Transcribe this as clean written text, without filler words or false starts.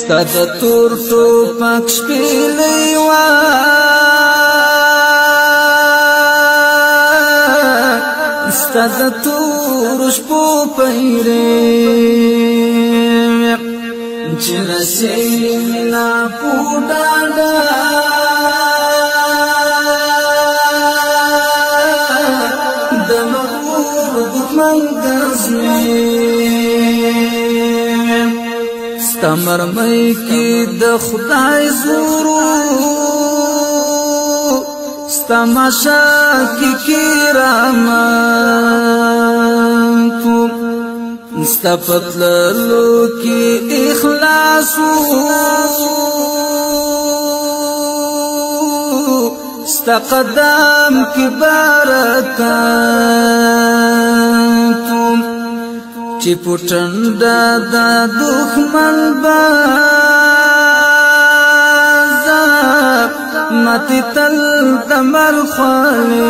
ستاد تور ټوپک شپېلۍ وه ستاد تور شپو پیرې چې رسېږي ملا په ډاډه د مغرور دښمن ګرځي ستا مرمۍ کې د خدای زورو ستا مشاکې کې رحمتو ستا پتللو کې اخلاصو ستا قدم کې برکاتو چې پټنده د دښمن بازار ماتې تل د مرخوالي